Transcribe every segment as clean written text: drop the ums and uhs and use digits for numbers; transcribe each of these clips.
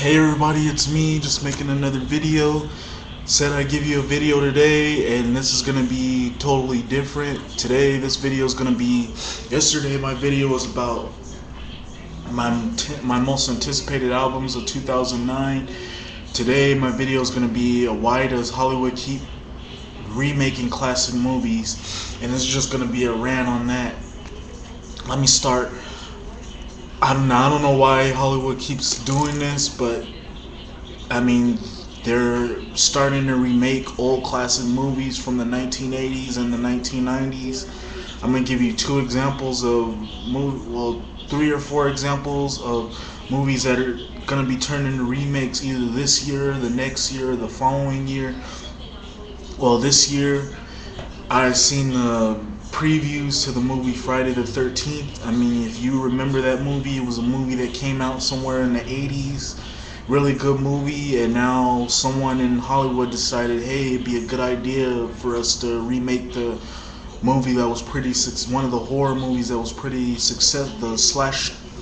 Hey everybody, it's me just making another video. Said I'd give you a video today, and this is gonna be totally different. Today, this video is gonna be. Yesterday, my video was about my most anticipated albums of 2009. Today, my video is gonna be why does Hollywood keep remaking classic movies, and this is just gonna be a rant on that. Let me start. I don't know why Hollywood keeps doing this, but I mean, they're starting to remake old classic movies from the 1980s and the 1990s. I'm gonna give you two examples of three or four examples of movies that are gonna be turned into remakes either this year, the next year, or the following year. Well, this year, I've seen the previews to the movie Friday the 13th. I mean, if you remember that movie, it was a movie that came out somewhere in the 80s. Really good movie, and now someone in Hollywood decided, hey, it'd be a good idea for us to remake the movie that was one of the horror movies that was pretty successful,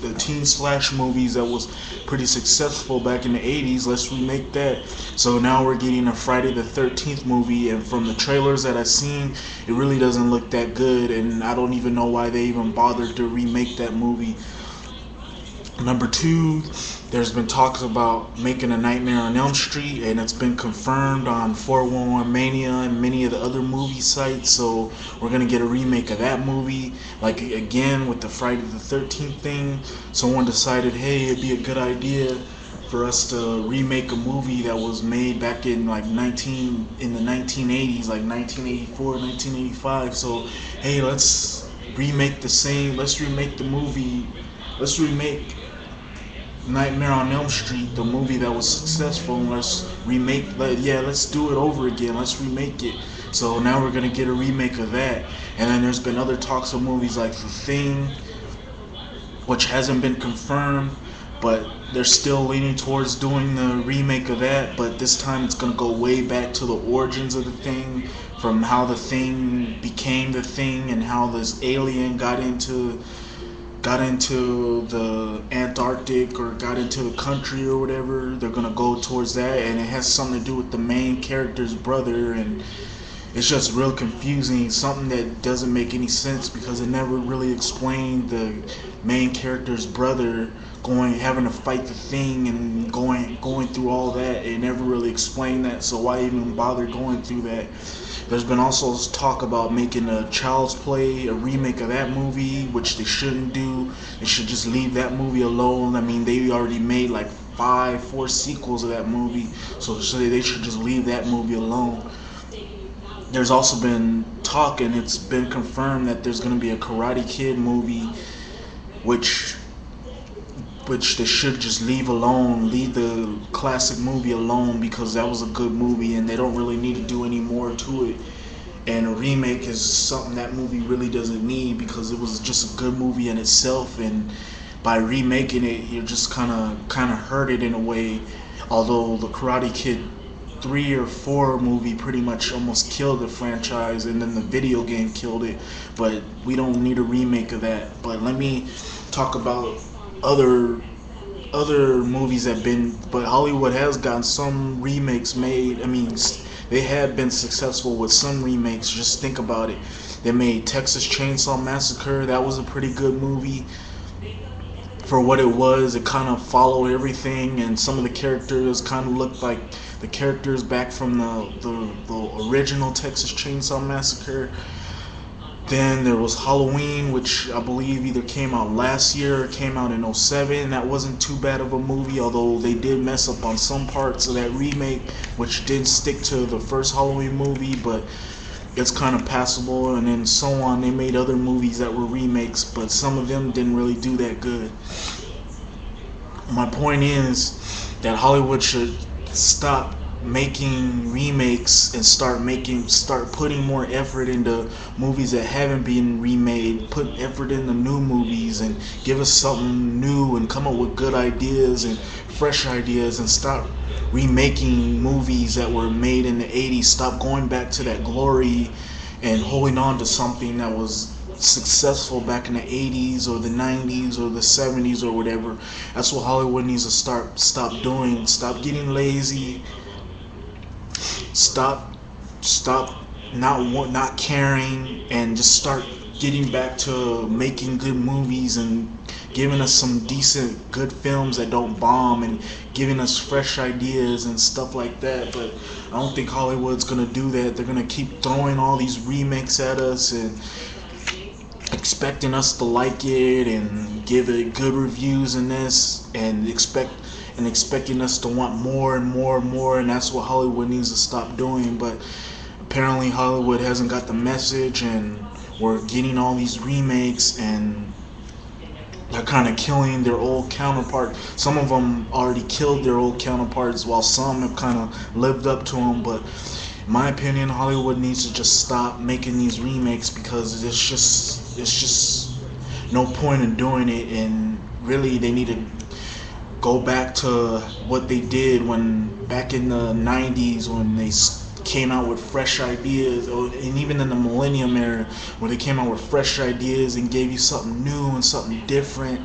the teen slash movies that was pretty successful back in the 80s. Let's remake that. So now we're getting a Friday the 13th movie, and from the trailers that I've seen, it really doesn't look that good, and I don't even know why they even bothered to remake that movie. Number two, there's been talks about making a Nightmare on Elm Street, and it's been confirmed on 411 Mania and many of the other movie sites. So we're gonna get a remake of that movie. Like again with the Friday the 13th thing, someone decided, hey, it'd be a good idea for us to remake a movie that was made back in the 1980s, like 1984, 1985. So hey, let's remake the movie. Let's remake Nightmare on Elm Street, the movie that was successful, and let's do it over again. Let's remake it. So now we're gonna get a remake of that. And then there's been other talks of movies like The Thing, which hasn't been confirmed, but they're still leaning towards doing the remake of that. But this time it's gonna go way back to the origins of The Thing, from how The Thing became The Thing and how this alien got into the Antarctic or got into the country or whatever. They're gonna go towards that, and it has something to do with the main character's brother, and it's just real confusing, something that doesn't make any sense because it never really explained the main character's brother having to fight the Thing and going through all that. It never really explained that, so why even bother going through that? There's been also talk about making a Child's Play, a remake of that movie, which they shouldn't do. They should just leave that movie alone. I mean, they already made like 4 sequels of that movie, so they should just leave that movie alone. There's also been talk, and it's been confirmed, that there's going to be a Karate Kid movie, which they should just leave alone, leave the classic movie alone, because that was a good movie and they don't really need to do any more to it. And a remake is something that movie really doesn't need, because it was just a good movie in itself, and by remaking it, you just kind of hurt it in a way. Although the Karate Kid 3 or 4 movie pretty much almost killed the franchise, and then the video game killed it, but we don't need a remake of that. But let me talk about other movies but Hollywood has gotten some remakes made. I mean, they have been successful with some remakes. Just think about it. They made Texas Chainsaw Massacre. That was a pretty good movie for what it was. It kind of followed everything, and some of the characters kind of looked like the characters back from the original Texas Chainsaw Massacre. Then there was Halloween, which I believe either came out last year or came out in 2007. That wasn't too bad of a movie, although they did mess up on some parts of that remake, which didn't stick to the first Halloween movie, but it's kind of passable. And then so on, they made other movies that were remakes, but some of them didn't really do that good. My point is that Hollywood should stop making remakes and start putting more effort into movies that haven't been remade. Put effort into new movies and give us something new, and come up with good ideas and fresh ideas, and stop remaking movies that were made in the 80s. Stop going back to that glory and holding on to something that was successful back in the 80s or the 90s or the 70s or whatever. That's what Hollywood needs to stop doing. Stop getting lazy. Stop not caring, and just start getting back to making good movies and giving us some decent good films that don't bomb, and giving us fresh ideas and stuff like that. But I don't think Hollywood's gonna do that. They're gonna keep throwing all these remakes at us and expecting us to like it and give it good reviews in this, and expecting us to want more and more and more. And that's what Hollywood needs to stop doing. But apparently Hollywood hasn't got the message, and we're getting all these remakes, and they're kind of killing their old counterpart. Some of them already killed their old counterparts, while some have kind of lived up to them. But in my opinion, Hollywood needs to just stop making these remakes, because it's just no point in doing it. And really, they need to go back to what they did when back in the 90s, when they came out with fresh ideas, and even in the millennium era, where they came out with fresh ideas and gave you something new and something different,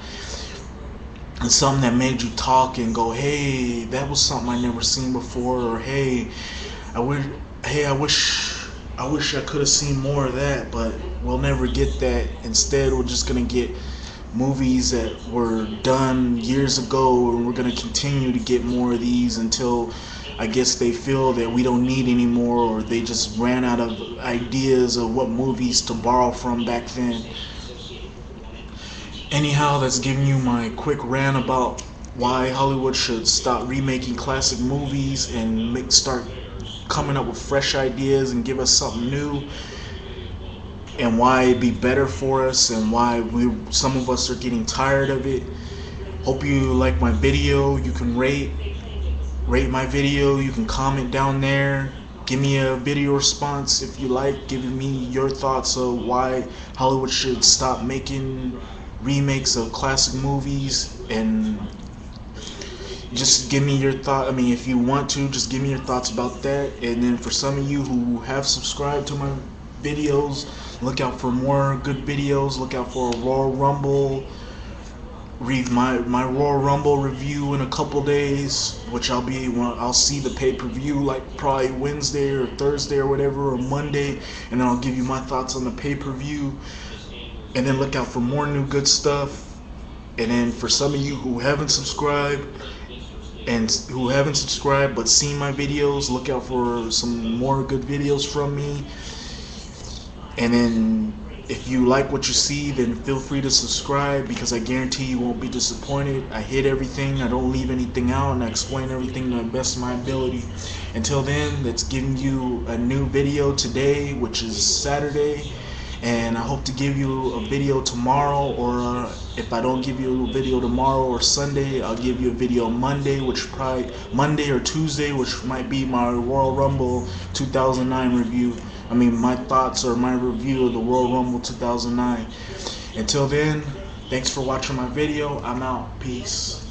and something that made you talk and go, hey, that was something I never seen before, or hey, I wish I could have seen more of that. But we'll never get that. Instead, we're just gonna get movies that were done years ago, and we're gonna continue to get more of these until I guess they feel that we don't need any more, or they just ran out of ideas of what movies to borrow from back then. Anyhow, that's giving you my quick rant about why Hollywood should stop remaking classic movies and start coming up with fresh ideas and give us something new, and why it'd be better for us, and why some of us are getting tired of it. Hope you like my video. You can rate my video. You can comment down there. Give me a video response if you like, giving me your thoughts of why Hollywood should stop making remakes of classic movies. And just give me your thought. I mean, if you want to, just give me your thoughts about that. And then for some of you who have subscribed to my videos, look out for more good videos. Look out for a Royal Rumble. Read my Royal Rumble review in a couple days, which I'll see the pay-per-view like probably Wednesday or Thursday or whatever, or Monday, and then I'll give you my thoughts on the pay-per-view. And then look out for more new good stuff. And then for some of you who haven't subscribed but seen my videos, look out for some more good videos from me. And then if you like what you see, then feel free to subscribe, because I guarantee you won't be disappointed. I hit everything, I don't leave anything out, and I explain everything to the best of my ability. Until then, that's giving you a new video today, which is Saturday, and I hope to give you a video tomorrow, or if I don't give you a video tomorrow or Sunday, I'll give you a video Monday, which probably Monday or Tuesday, which might be my Royal Rumble 2009 review. I mean, my thoughts or my review of the Royal Rumble 2009. Until then, thanks for watching my video. I'm out. Peace.